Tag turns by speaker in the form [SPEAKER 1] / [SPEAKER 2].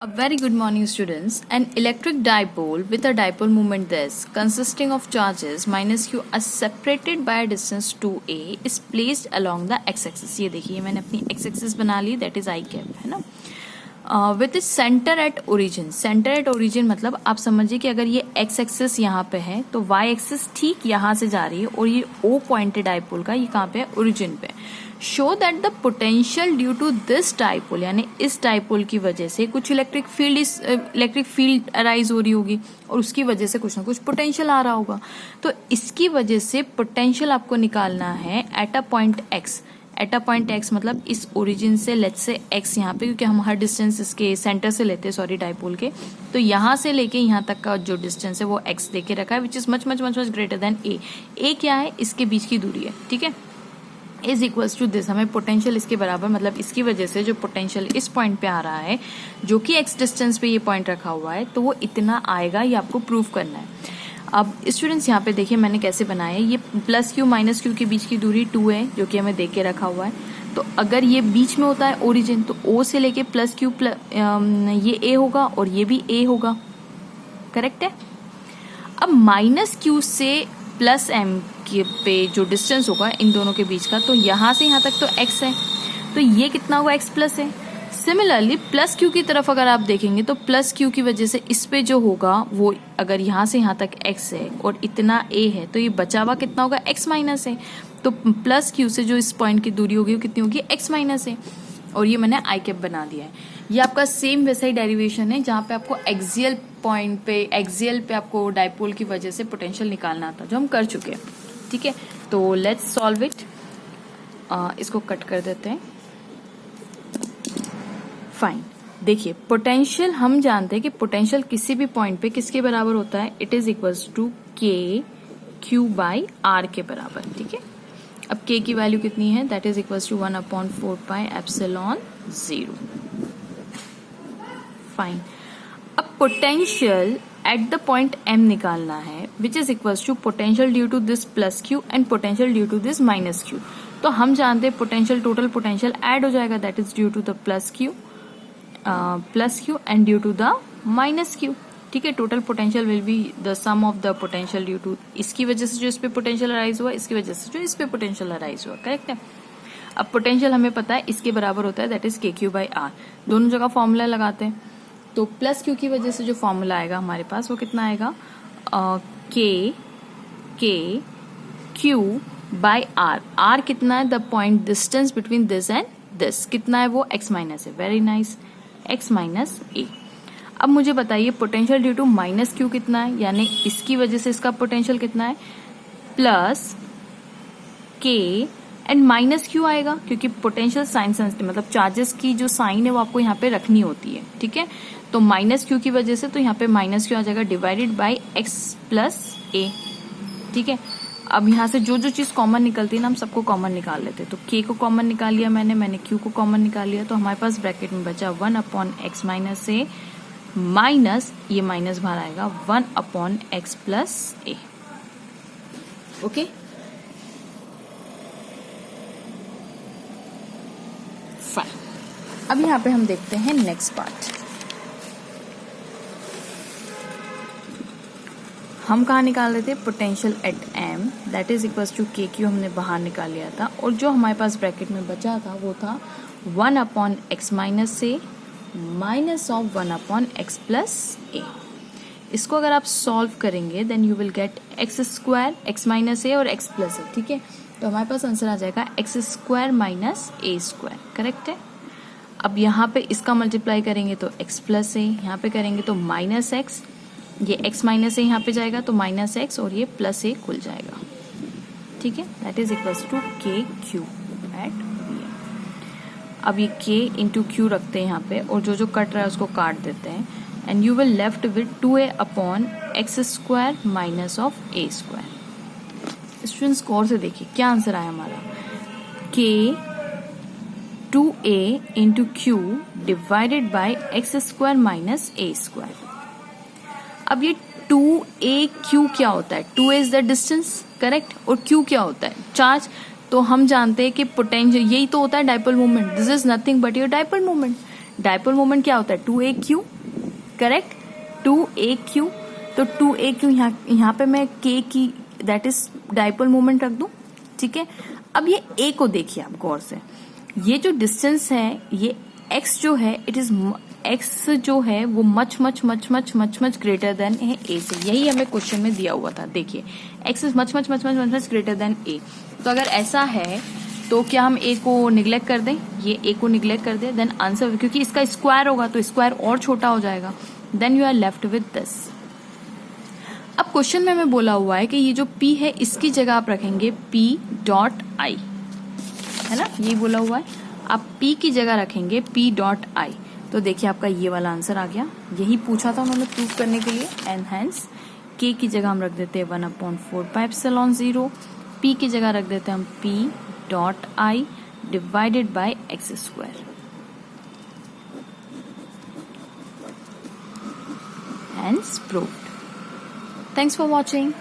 [SPEAKER 1] A very good morning, students. An electric dipole with a dipole moment this consisting of charges minus q are separated by a distance 2a is placed along the x-axis. ये देखिए मैंने अपनी x-axis बना ली, that is I cap है ना. With its center at origin. Center at origin मतलब आप समझिए कि अगर ये x-axis यहाँ पे है तो y-axis ठीक यहाँ से जा रही है और ये O पॉइंटेड डाइपोल का ये कहाँ पे है, ओरिजिन पे. Show that the potential due to this dipole यानी इस डाइपोल की वजह से कुछ इलेक्ट्रिक फील्ड अराइज हो रही होगी और उसकी वजह से कुछ ना कुछ पोटेंशियल आ रहा होगा. तो इसकी वजह से पोटेंशियल आपको निकालना है at a point x. At a point x मतलब इस ओरिजिन से लेट्स से एक्स यहाँ पे, क्योंकि हम हर डिस्टेंस इसके सेंटर से लेते हैं, सॉरी डाइपोल के, तो यहाँ से लेके यहाँ तक का जो डिस्टेंस है वो एक्स देके रखा है which is much much much much greater than a. A क्या है, इसके बीच की दूरी है, ठीक है, इज इक्वल्स टू दिस. हमें पोटेंशियल इसके बराबर मतलब इसकी वजह से जो पोटेंशियल इस पॉइंट पे आ रहा है जो कि एक्स डिस्टेंस पे ये पॉइंट रखा हुआ है तो वो इतना आएगा, ये आपको प्रूव करना है. अब स्टूडेंट्स यहाँ पे देखिए मैंने कैसे बनाया है. ये प्लस क्यू माइनस क्यू के बीच की दूरी 2 है जो कि हमें दे के रखा हुआ है. तो अगर ये बीच में होता है ओरिजिन तो ओ से लेके प्लस क्यू ये ए होगा और ये भी ए होगा, करेक्ट है. अब माइनस क्यू से प्लस एम के पे जो डिस्टेंस होगा इन दोनों के बीच का, तो यहाँ से यहाँ तक तो x है, तो ये कितना होगा, x प्लस है. सिमिलरली प्लस क्यू की तरफ अगर आप देखेंगे तो प्लस क्यू की वजह से इस पे जो होगा वो अगर यहाँ से यहाँ तक x है और इतना a है तो ये बचा हुआ कितना होगा, x माइनस है. तो प्लस क्यू से जो इस पॉइंट की दूरी होगी वो कितनी होगी, x माइनस है. और ये मैंने आई कैप बना दिया है. ये आपका सेम वैसा ही डेरिवेशन है जहाँ पे आपको एक्सियल पॉइंट पे, एक्सियल पे आपको डाइपोल की वजह से पोटेंशियल निकालना था, जो हम कर चुके हैं, ठीक है. तो लेट्स सॉल्व इट. इसको कट कर देते हैं. फाइन. देखिए पोटेंशियल हम जानते हैं कि पोटेंशियल किसी भी पॉइंट पे किसके बराबर होता है, it is equals to k Q by are के बराबर, ठीक है. अब k की वैल्यू कितनी है, that is equals to 1/4 pi epsilon 0. Fine. अब potential at the point m निकालना है which is equals to potential due to this plus q and potential due to this minus q. तो हम जानते हैं पोटेंशियल, टोटल पोटेंशियल ऐड हो जाएगा, that is due to the plus q and due to the minus q, ठीक है. Total potential will be the sum of the potential due to इसकी वजह से जो इस पे पोटेंशियल अराइज हुआ, इसकी वजह से जो इस पे पोटेंशियल अराइज हुआ, करेक्ट है. अब पोटेंशियल हमें पता है इसके बराबर होता है, दैट इज के क्यू बाई आर. दोनों जगह फॉर्मूला लगाते हैं तो प्लस क्यू की वजह से जो फॉर्मूला आएगा हमारे पास वो कितना आएगा, के क्यू बाई आर. आर कितना है, the point distance between this and this कितना है, वो एक्स माइनस है. Very nice, x minus a. अब मुझे बताइए potential due to minus q कितना है, यानी इसकी वजह से इसका पोटेंशियल कितना है, प्लस के एंड माइनस क्यू आएगा क्योंकि पोटेंशियल साइन सेंसिटिव मतलब चार्जेस की जो साइन है वो आपको यहाँ पे रखनी होती है, ठीक है. तो माइनस क्यू की वजह से तो यहाँ पे माइनस क्यू आ जाएगा डिवाइडेड बाई एक्स प्लस ए, ठीक है. अब यहाँ से जो जो चीज कॉमन निकलती है ना हम सबको कॉमन निकाल लेते हैं. तो के को कॉमन निकाल लिया मैंने क्यू को कॉमन निकाल लिया, तो हमारे पास ब्रैकेट में बचा 1/x माइनस ए माइनस ये माइनस बाहर आएगा 1/x प्लस ए. Okay, fine. अब यहाँ पे हम देखते हैं नेक्स्ट पार्ट. हम कहाँ निकाल रहे थे, potential at m, that is equals to k q हमने बाहर निकाल लिया था और जो हमारे पास ब्रैकेट में बचा था वो था 1/x minus a minus of 1/x plus a. इसको अगर आप सॉल्व करेंगे then you will get x square, x minus a और एक्स प्लस ए, ठीक है. तो हमारे पास आंसर आ जाएगा x square minus a square, correct है. अब यहाँ पे इसका मल्टीप्लाई करेंगे तो एक्स प्लस ए, यहाँ पे करेंगे तो माइनस एक्स, ये x माइनस ए यहाँ पे जाएगा तो माइनस एक्स और ये प्लस ए खुल जाएगा, ठीक है. That is equals to k Q eight B. अब ये k इंटू क्यू रखते हैं यहाँ पे और जो जो कट रहा है उसको काट देते हैं and you will left with 2a/x square minus of a square. Students गौर से देखिए क्या आंसर आया हमारा, k 2a into q divided by x square minus a square. अब ये 2a/q क्या होता है, 2a is the distance, correct, और q क्या होता है, चार्ज. तो हम जानते हैं कि पोटेंशियल यही तो होता है dipole moment, this is nothing but your dipole moment. Dipole moment क्या होता है 2aq, करेक्ट, 2aq। तो 2aq यहाँ पे मैं k की दैट इज डायपोल मोमेंट रख दूं, ठीक है। अब ये a को देखिए आप गौर से, ये जो डिस्टेंस है ये x जो है इट इज x जो है वो much much much much much much greater then है a से, यही हमें क्वेश्चन में दिया हुआ था। देखिए x is much much much much much much greater then a। तो अगर ऐसा है तो क्या हम a को निग्लेक्ट कर दें, ये a को निग्लेक्ट कर दें, देन आंसर, क्योंकि इसका स्क्वायर होगा तो स्क्वायर और छोटा हो जाएगा, then you are left with this. अब क्वेश्चन में हमें बोला हुआ है कि ये जो p है इसकी जगह आप रखेंगे p डॉट आई, है ना, ये बोला हुआ है, आप p की जगह रखेंगे p डॉट आई। तो देखिए आपका ये वाला आंसर आ गया, यही पूछा था उन्होंने प्रूव करने के लिए। एंड हेंस k की जगह हम रख देते हैं 1/4πε0, p की जगह रख देते हैं हम p dot I divided by x square. Hence proved. Thanks for watching.